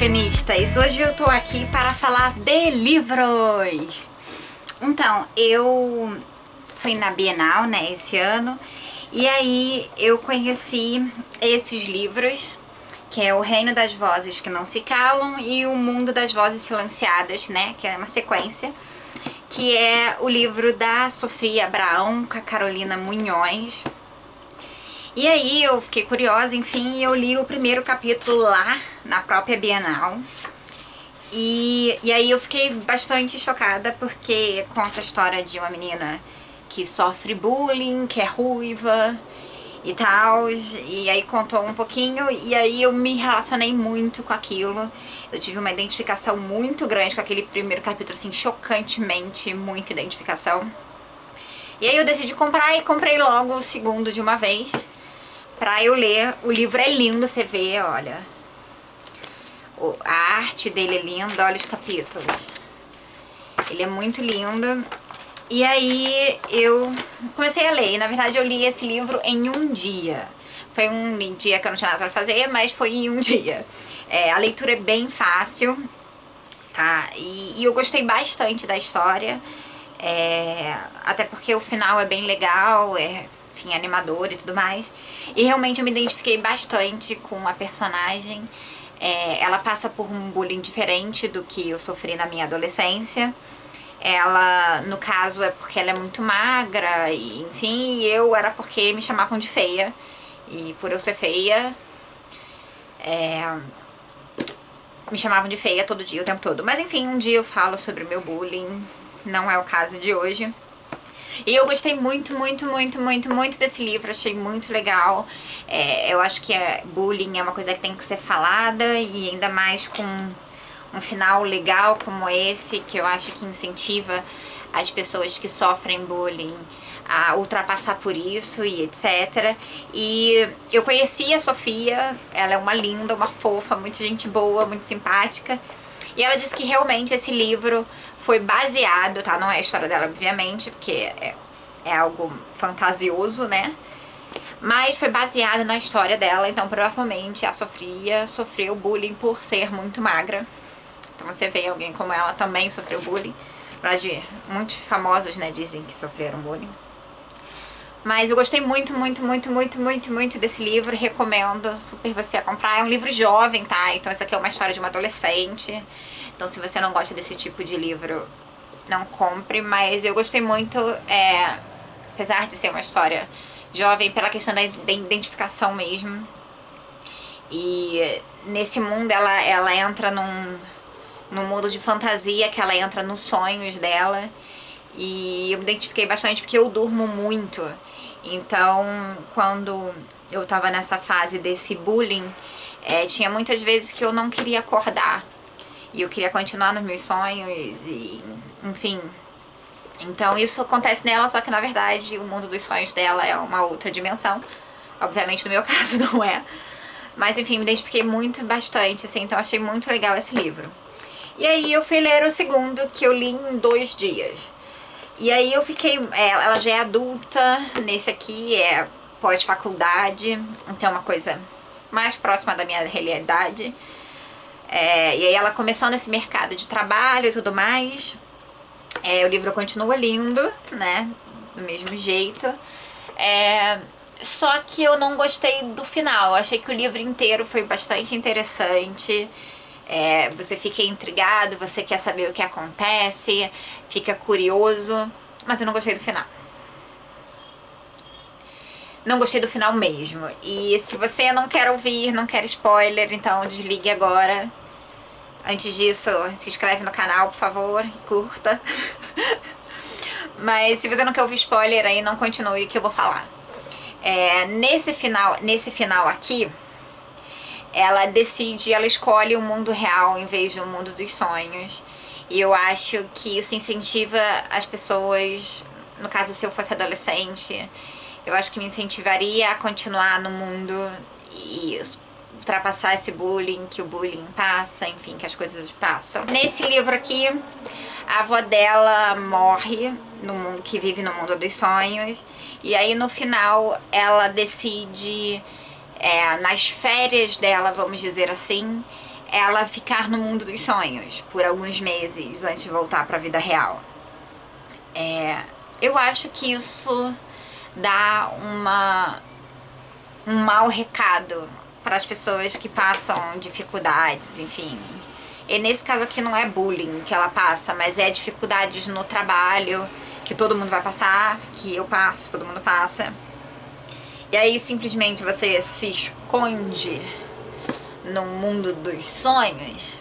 fashionistas! Hoje eu tô aqui para falar de livros! Então, eu fui na Bienal, né, esse ano, e aí eu conheci esses livros, que é O Reino das Vozes que Não Se Calam e O Mundo das Vozes Silenciadas, né, que é uma sequência, que é o livro da Sofia Abraão com a Carolina Munhoz. E aí eu fiquei curiosa, enfim, eu li o primeiro capítulo lá na própria Bienal. E aí eu fiquei bastante chocada porque conta a história de uma menina que sofre bullying, que é ruiva e tal. E aí contou um pouquinho e aí eu me relacionei muito com aquilo. Eu tive uma identificação muito grande com aquele primeiro capítulo, assim, chocantemente, muita identificação. E aí eu decidi comprar e comprei logo o segundo de uma vez pra eu ler. O livro é lindo, você vê, olha. A arte dele é linda, olha os capítulos. Ele é muito lindo. E aí eu comecei a ler. Na verdade eu li esse livro em um dia. Foi um dia que eu não tinha nada pra fazer, mas foi em um dia. A leitura é bem fácil, tá? E eu gostei bastante da história. Até porque o final é bem legal, enfim, animador e tudo mais. E realmente eu me identifiquei bastante com a personagem. Ela passa por um bullying diferente do que eu sofri na minha adolescência. Ela, no caso, é porque ela é muito magra, e, enfim, e eu era porque me chamavam de feia. E por eu ser feia, me chamavam de feia todo dia, o tempo todo. Mas enfim, um dia eu falo sobre o meu bullying, não é o caso de hoje. E eu gostei muito, muito, muito, muito, muito desse livro, achei muito legal. Eu acho que bullying é uma coisa que tem que ser falada, e ainda mais com um final legal como esse, que eu acho que incentiva as pessoas que sofrem bullying a ultrapassar por isso e etc. E eu conheci a Sofia, ela é uma linda, uma fofa, muito gente boa, muito simpática. E ela disse que realmente esse livro foi baseado, tá? Não é a história dela, obviamente, porque é algo fantasioso, né? Mas foi baseado na história dela, então provavelmente a Sofia sofreu bullying por ser muito magra. Então você vê alguém como ela também sofreu bullying. Na verdade, muitos famosos, né, dizem que sofreram bullying. Mas eu gostei muito, muito, muito, muito, muito, muito desse livro. Recomendo super você a comprar. É um livro jovem, tá? Então isso aqui é uma história de uma adolescente. Então se você não gosta desse tipo de livro, não compre. Mas eu gostei muito, apesar de ser uma história jovem, pela questão da identificação mesmo. E nesse mundo ela entra num mundo de fantasia, que ela entra nos sonhos dela. E eu me identifiquei bastante porque eu durmo muito. Então, quando eu tava nessa fase desse bullying, tinha muitas vezes que eu não queria acordar. E eu queria continuar nos meus sonhos e, enfim. Então isso acontece nela, só que na verdade o mundo dos sonhos dela é uma outra dimensão. Obviamente no meu caso não é. Mas enfim, me identifiquei muito, bastante, assim, então achei muito legal esse livro. E aí eu fui ler o segundo, que eu li em 2 dias. E aí eu fiquei, ela já é adulta, nesse aqui é pós-faculdade, então é uma coisa mais próxima da minha realidade. E aí ela começou nesse mercado de trabalho e tudo mais. O livro continua lindo, né, do mesmo jeito. Só que eu não gostei do final, eu achei que o livro inteiro foi bastante interessante. Você fica intrigado, você quer saber o que acontece, fica curioso, mas eu não gostei do final. Não gostei do final mesmo. E se você não quer ouvir, não quer spoiler, então desligue agora. Antes disso, se inscreve no canal, por favor, e curta. Mas se você não quer ouvir spoiler, aí não continue que eu vou falar. Nesse final aqui, ela escolhe o mundo real em vez do mundo dos sonhos. E eu acho que isso incentiva as pessoas, no caso se eu fosse adolescente, eu acho que me incentivaria a continuar no mundo e ultrapassar esse bullying, que o bullying passa, enfim, que as coisas passam. Nesse livro aqui, a avó dela morre, que vive no mundo dos sonhos, e aí no final ela decide, nas férias dela, vamos dizer assim, ela ficar no mundo dos sonhos por alguns meses antes de voltar para a vida real. Eu acho que isso dá um mau recado para as pessoas que passam dificuldades, enfim. E nesse caso aqui não é bullying que ela passa, mas é dificuldades no trabalho, que todo mundo vai passar, que eu passo, todo mundo passa. E aí simplesmente você se esconde no mundo dos sonhos.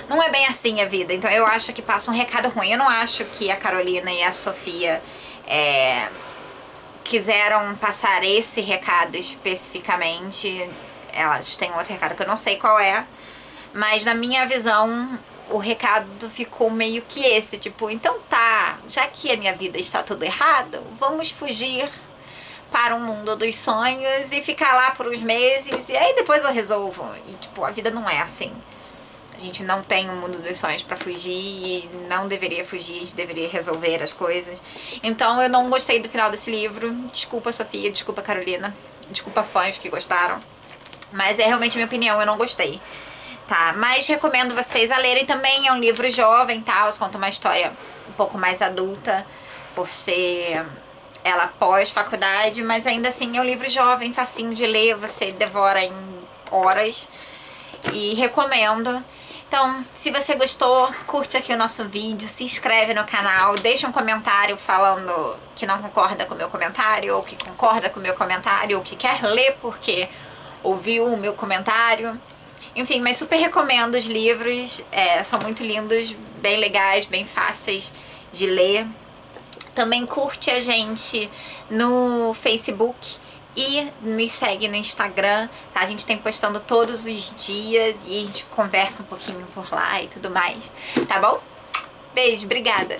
Não é bem assim a vida, então eu acho que passa um recado ruim. Eu não acho que a Carolina e a Sofia quiseram passar esse recado especificamente. Elas têm outro recado que eu não sei qual é, mas na minha visão o recado ficou meio que esse, tipo, então tá, já que a minha vida está tudo errado, vamos fugir para um mundo dos sonhos e ficar lá por uns meses e aí depois eu resolvo. E tipo, a vida não é assim. A gente não tem um mundo dos sonhos pra fugir e não deveria fugir, a gente deveria resolver as coisas. Então eu não gostei do final desse livro. Desculpa, Sofia, desculpa, Carolina, desculpa, fãs que gostaram. Mas é realmente minha opinião, eu não gostei. Tá, mas recomendo vocês a lerem também. É um livro jovem, tá? Conta uma história um pouco mais adulta, por ser ela pós-faculdade, mas ainda assim é um livro jovem, facinho de ler, você devora em horas. E recomendo. Então, se você gostou, curte aqui o nosso vídeo, se inscreve no canal, deixa um comentário falando que não concorda com o meu comentário, ou que concorda com o meu comentário, ou que quer ler porque ouviu o meu comentário. Enfim, mas super recomendo os livros, são muito lindos, bem legais, bem fáceis de ler. Também curte a gente no Facebook e me segue no Instagram, tá? A gente tem postando todos os dias e a gente conversa um pouquinho por lá e tudo mais, tá bom? Beijo, obrigada!